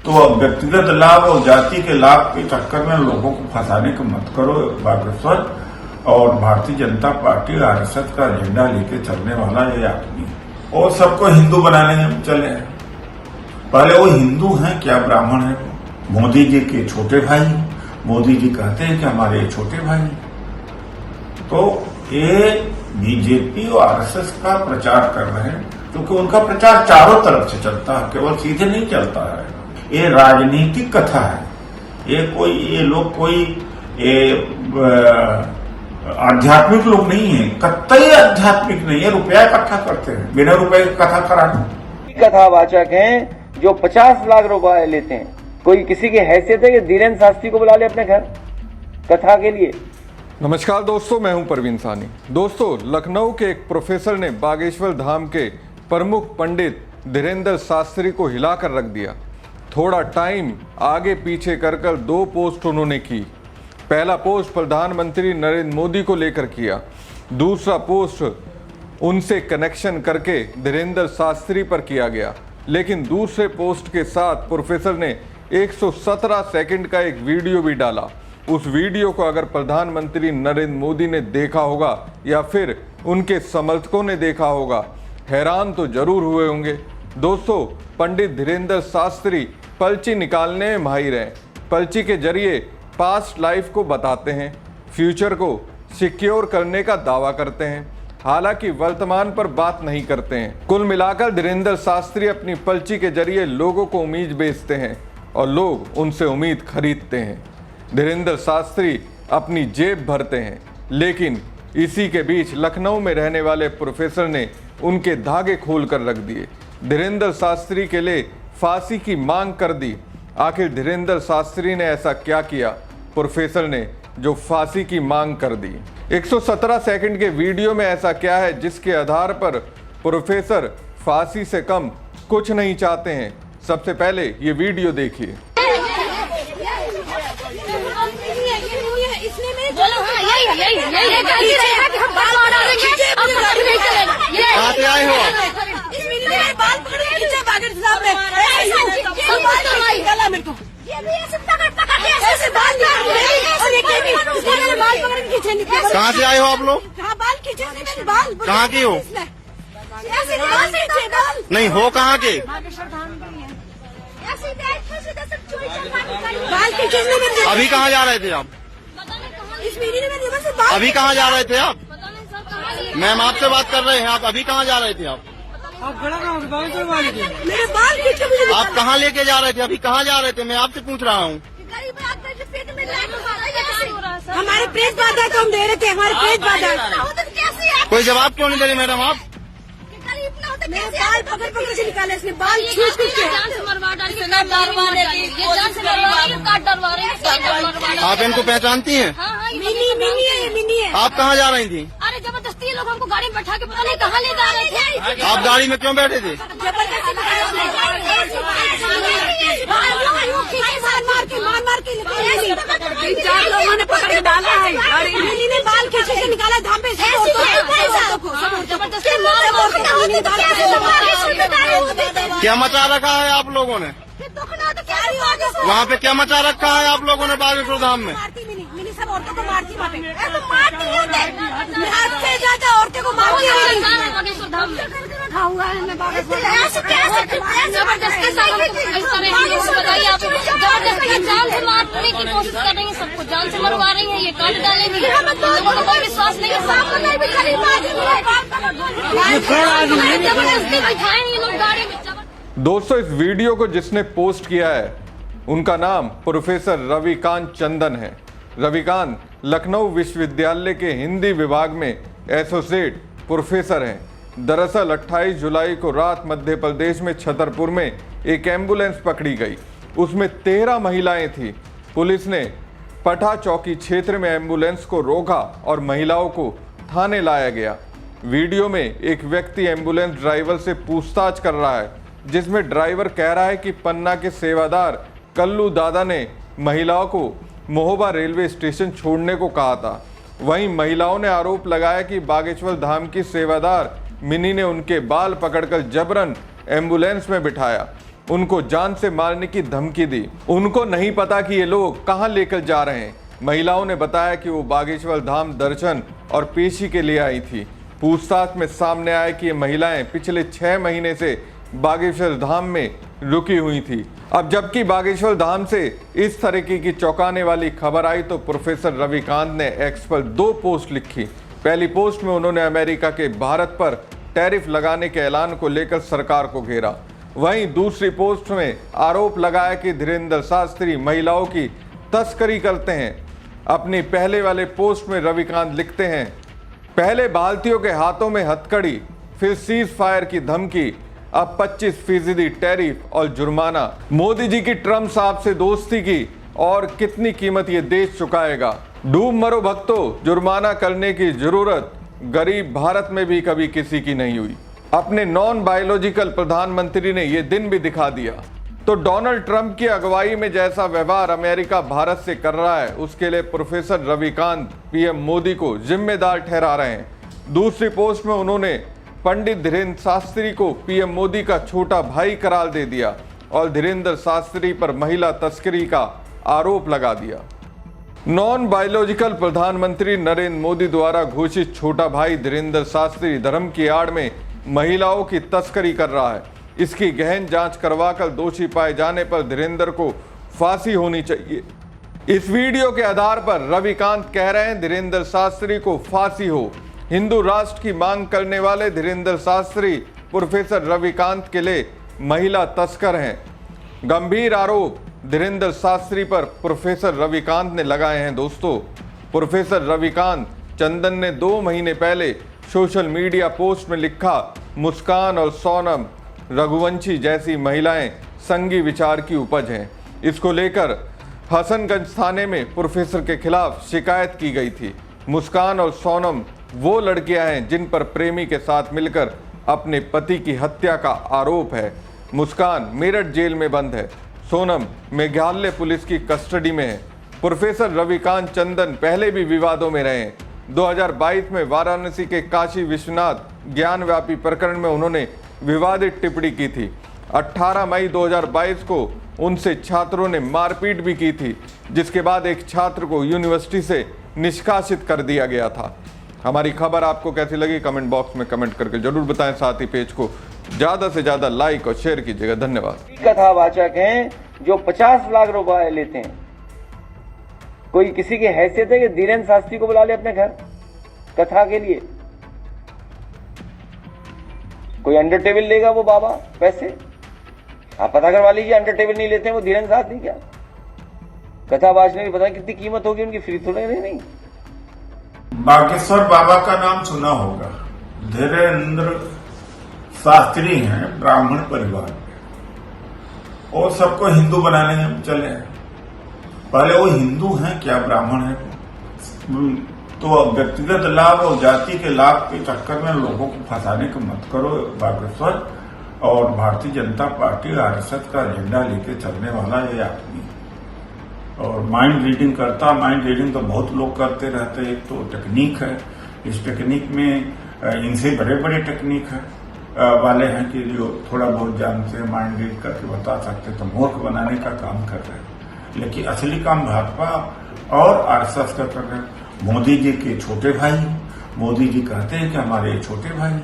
तो अब व्यक्तिगत लाभ और जाति के लाभ के चक्कर में लोगों को फंसाने को मत करो बागेश्वर। और भारतीय जनता पार्टी आरएसएस का एजेंडा लेके चलने वाला ये आदमी और सबको हिंदू बनाने में चले हैं। पहले वो हिंदू हैं क्या ब्राह्मण है? मोदी जी के छोटे भाई, मोदी जी कहते हैं कि हमारे छोटे भाई। तो ये बीजेपी और आरएसएस का प्रचार कर रहे हैं, क्योंकि उनका प्रचार चारों तरफ से चलता है, केवल सीधे नहीं चलता है। ये राजनीतिक कथा है। ये लोग कोई आध्यात्मिक लोग नहीं है, कतई आध्यात्मिक नहीं है। रुपया इकट्ठा करते हैं, बिना रुपए की कथा कराने। कथावाचक हैं जो 50 लाख रुपए लेते हैं। कोई किसी की हैसियत है कि धीरेन्द्र शास्त्री को बुला ले अपने घर कथा के लिए? नमस्कार दोस्तों, मैं हूं परवीन सानी। दोस्तों, लखनऊ के एक प्रोफेसर ने बागेश्वर धाम के प्रमुख पंडित धीरेन्द्र शास्त्री को हिलाकर रख दिया। थोड़ा टाइम आगे पीछे कर 2 पोस्ट उन्होंने की। पहला पोस्ट प्रधानमंत्री नरेंद्र मोदी को लेकर किया, दूसरा पोस्ट उनसे कनेक्शन करके धीरेन्द्र शास्त्री पर किया गया। लेकिन दूसरे पोस्ट के साथ प्रोफेसर ने 117 सेकंड का एक वीडियो भी डाला। उस वीडियो को अगर प्रधानमंत्री नरेंद्र मोदी ने देखा होगा या फिर उनके समर्थकों ने देखा होगा, हैरान तो जरूर हुए होंगे। दोस्तों, पंडित धीरेन्द्र शास्त्री पर्ची निकालने में माहिर हैं। पर्ची के जरिए पास्ट लाइफ को बताते हैं, फ्यूचर को सिक्योर करने का दावा करते हैं, हालांकि वर्तमान पर बात नहीं करते हैं। कुल मिलाकर धीरेन्द्र शास्त्री अपनी पर्ची के जरिए लोगों को उम्मीद बेचते हैं और लोग उनसे उम्मीद खरीदते हैं। धीरेन्द्र शास्त्री अपनी जेब भरते हैं, लेकिन इसी के बीच लखनऊ में रहने वाले प्रोफेसर ने उनके धागे खोल कर रख दिए। धीरेन्द्र शास्त्री के लिए फांसी की मांग कर दी। आखिर धीरेन्द्र शास्त्री ने ऐसा क्या किया प्रोफेसर ने जो फांसी की मांग कर दी? 117 सेकंड के वीडियो में ऐसा क्या है जिसके आधार पर प्रोफेसर फांसी से कम कुछ नहीं चाहते हैं? सबसे पहले ये वीडियो देखिए। कहाँ से आए हो आप लोग? कहाँ के हो? नहीं हो कहाँ के? अभी कहाँ जा रहे थे आप? अभी कहाँ जा रहे थे आप? मैम आपसे बात कर रहे हैं, आप अभी कहाँ जा रहे थे? आप मेरे बाल खींचे। आप कहाँ लेके जा रहे थे? अभी कहाँ जा रहे थे? मैं आपसे पूछ रहा हूँ। हमारे प्रेस बाधा तो हम दे रहे थे, हमारे प्रेस बाधा। कोई जवाब क्यों नहीं दे रहे मैडम आप? मेरे बाल पकड़ पकड़ से निकाले, इसने बाल खींच खींच के। आप इनको पहचानती हैं? मिनी है, मिनी है। आप कहाँ जा रही थी? अरे जबरदस्ती लोग हमको गाड़ी में बैठा के पता नहीं कहाँ ले जा रहे थे। आप गाड़ी में क्यों बैठे थे? मार के 3-4 लोगों ने पकड़ के डाला है। मिनी ने बाल खींच के निकाला धाम पे। क्या मचा रखा है आप लोगों ने? वहाँ पे क्या मचा रखा है आप लोगों ने बागेश्वर धाम में? मिनी सब औरतों को मारती से ज्यादा औरतों को मारती है बागेश्वर धाम में हुआ है। मैं बताइए, आप जबरदस्ती जान से मारने की कोशिश कर रही है, सबको जान से मरवा रही है, ये काट डालेंगे। कोई विश्वास नहीं है, जबरदस्ती बैठाए ये लोग गाड़ी में। दोस्तों, इस वीडियो को जिसने पोस्ट किया है उनका नाम प्रोफेसर रविकांत चंदन है। रविकांत लखनऊ विश्वविद्यालय के हिंदी विभाग में एसोसिएट प्रोफेसर हैं। दरअसल 28 जुलाई को रात मध्य प्रदेश में छतरपुर में एक एम्बुलेंस पकड़ी गई। उसमें 13 महिलाएं थीं। पुलिस ने पठा चौकी क्षेत्र में एम्बुलेंस को रोका और महिलाओं को थाने लाया गया। वीडियो में एक व्यक्ति एम्बुलेंस ड्राइवर से पूछताछ कर रहा है, जिसमें ड्राइवर कह रहा है कि पन्ना के सेवादार कल्लू दादा ने महिलाओं को महोबा रेलवे स्टेशन छोड़ने को कहा था। वहीं महिलाओं ने आरोप लगाया कि बागेश्वर धाम की सेवादार मिनी ने उनके बाल पकड़कर जबरन एम्बुलेंस में बिठाया। उनको जान से मारने की धमकी दी। उनको नहीं पता कि ये लोग कहां लेकर जा रहे हैं। महिलाओं ने बताया कि वो बागेश्वर धाम दर्शन और पेशी के लिए आई थी। पूछताछ में सामने आया कि ये महिलाएं पिछले 6 महीने से बागेश्वर धाम में रुकी हुई थी। अब जबकि बागेश्वर धाम से इस तरीके की चौंकाने वाली खबर आई तो प्रोफेसर रविकांत ने एक्स पर 2 पोस्ट लिखी। पहली पोस्ट में उन्होंने अमेरिका के भारत पर टैरिफ लगाने के ऐलान को लेकर सरकार को घेरा। वहीं दूसरी पोस्ट में आरोप लगाया कि धीरेंद्र शास्त्री महिलाओं की तस्करी करते हैं। अपनी पहले वाले पोस्ट में रविकांत लिखते हैं, पहले भारतीयों के हाथों में हथकड़ी, फिर सीज फायर की धमकी, अब 25% टैरिफ और जुर्माना। मोदी जी की ट्रम्प साहब से दोस्ती की और कितनी कीमत ये देश चुकाएगा। डूब मरो भक्तों, जुर्माना करने की जरूरत गरीब भारत में भी कभी किसी की नहीं हुई। अपने नॉन बायोलॉजिकल प्रधानमंत्री ने यह दिन भी दिखा दिया। तो डोनाल्ड ट्रंप की अगुवाई में जैसा व्यवहार अमेरिका भारत से कर रहा है, उसके लिए प्रोफेसर रविकांत पीएम मोदी को जिम्मेदार ठहरा रहे हैं। दूसरी पोस्ट में उन्होंने पंडित धीरेंद्र शास्त्री को पीएम मोदी का छोटा भाई करार दे दिया और धीरेंद्र शास्त्री पर महिला तस्करी का आरोप लगा दिया। नॉन बायोलॉजिकल प्रधानमंत्री नरेंद्र मोदी द्वारा घोषित छोटा भाई धीरेंद्र शास्त्री धर्म की आड़ में महिलाओं की तस्करी कर रहा है। इसकी गहन जांच करवाकर दोषी पाए जाने पर धीरेंद्र को फांसी होनी चाहिए। इस वीडियो के आधार पर रविकांत कह रहे हैं धीरेंद्र शास्त्री को फांसी हो। हिंदू राष्ट्र की मांग करने वाले धीरेंद्र शास्त्री प्रोफेसर रविकांत के लिए महिला तस्कर हैं। गंभीर आरोप धीरेंद्र शास्त्री पर प्रोफेसर रविकांत ने लगाए हैं। दोस्तों, प्रोफेसर रविकांत चंदन ने 2 महीने पहले सोशल मीडिया पोस्ट में लिखा, मुस्कान और सोनम रघुवंशी जैसी महिलाएं संगी विचार की उपज हैं। इसको लेकर हसनगंज थाने में प्रोफेसर के खिलाफ शिकायत की गई थी। मुस्कान और सोनम वो लड़कियां हैं जिन पर प्रेमी के साथ मिलकर अपने पति की हत्या का आरोप है। मुस्कान मेरठ जेल में बंद है, सोनम मेघालय पुलिस की कस्टडी में है। प्रोफेसर रविकांत चंदन पहले भी विवादों में रहे हैं। 2022 में वाराणसी के काशी विश्वनाथ ज्ञानव्यापी प्रकरण में उन्होंने विवादित टिप्पणी की थी। 18 मई 2022 को उनसे छात्रों ने मारपीट भी की थी, जिसके बाद एक छात्र को यूनिवर्सिटी से निष्कासित कर दिया गया था। हमारी खबर आपको कैसी लगी कमेंट बॉक्स में कमेंट करके जरूर बताएं। साथ ही पेज को ज्यादा से ज्यादा लाइक और शेयर कीजिएगा। धन्यवाद। कथावाचक हैं जो 50 लाख रुपए लेते हैं। कोई किसी की हैसियत है कि धीरेंद्र शास्त्री को बुला ले अपने घर कथा के लिए? कोई अंडर टेबल लेगा वो बाबा पैसे? आप पता करवा लीजिए, अंडर टेबल नहीं लेते हैं वो धीरेंद्र शास्त्री। क्या कथा बाजने की पता कितनी कीमत होगी उनकी? फ्री थोड़े नहीं। बागेश्वर बाबा का नाम सुना होगा। धीरेंद्र शास्त्री हैं, ब्राह्मण परिवार के, और सबको हिंदू बनाने में चले हैं। पहले वो हिंदू हैं क्या ब्राह्मण है? तो व्यक्तिगत लाभ और जाति के लाभ के चक्कर में लोगों को फंसाने को मत करो। बागेश्वर और भारतीय जनता पार्टी आरएसएस का एजेंडा लेके चलने वाला ये आदमी और माइंड रीडिंग करता। माइंड रीडिंग तो बहुत लोग करते रहते हैं। एक तो टेक्निक है, इस टेक्निक में इनसे बड़े बड़े टेक्निक है वाले हैं कि जो थोड़ा बहुत जानते हैं, माइंड रीड करके बता सकते, तो मूर्ख बनाने का काम कर रहे हैं। लेकिन असली काम भाजपा और आरएसएस का कर रहे हैं। मोदी जी के छोटे भाई, मोदी जी कहते हैं कि हमारे ये छोटे भाई।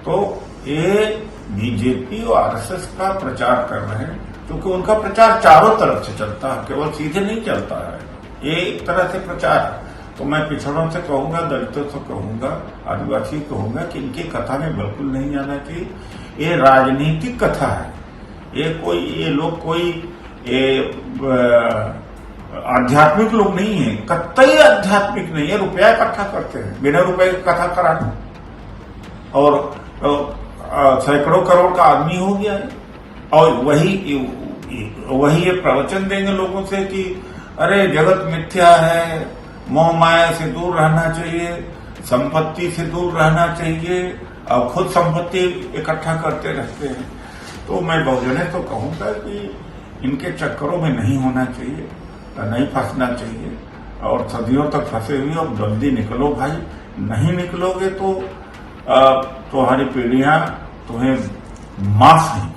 तो ये बीजेपी और आरएसएस का प्रचार कर रहे हैं, क्योंकि उनका प्रचार चारों तरफ से चलता है, केवल सीधे नहीं चलता है। ये एक तरह से प्रचार है। तो मैं पिछड़ों से कहूंगा, दलितों से कहूंगा, आदिवासी कहूंगा कि इनकी कथा में बिल्कुल नहीं आना चाहिए। ये राजनीतिक कथा है। ये लोग कोई आध्यात्मिक लोग नहीं है, कतई आध्यात्मिक नहीं है। रुपया इकट्ठा करते हैं, बिना रुपए की कथा कराना, और सैकड़ों करोड़ का आदमी हो गया है। और वही ये प्रवचन देंगे लोगों से कि अरे जगत मिथ्या है, मोह माया से दूर रहना चाहिए, संपत्ति से दूर रहना चाहिए, और खुद संपत्ति इकट्ठा करते रहते हैं। तो मैं बहुजने तो कहूंगा कि इनके चक्करों में नहीं होना चाहिए, नहीं फंसना चाहिए, और सदियों तक फंसे हुए। और जल्दी निकलो भाई, नहीं निकलोगे तो तुम्हारी पीढ़ियां तुम्हें माफ नहीं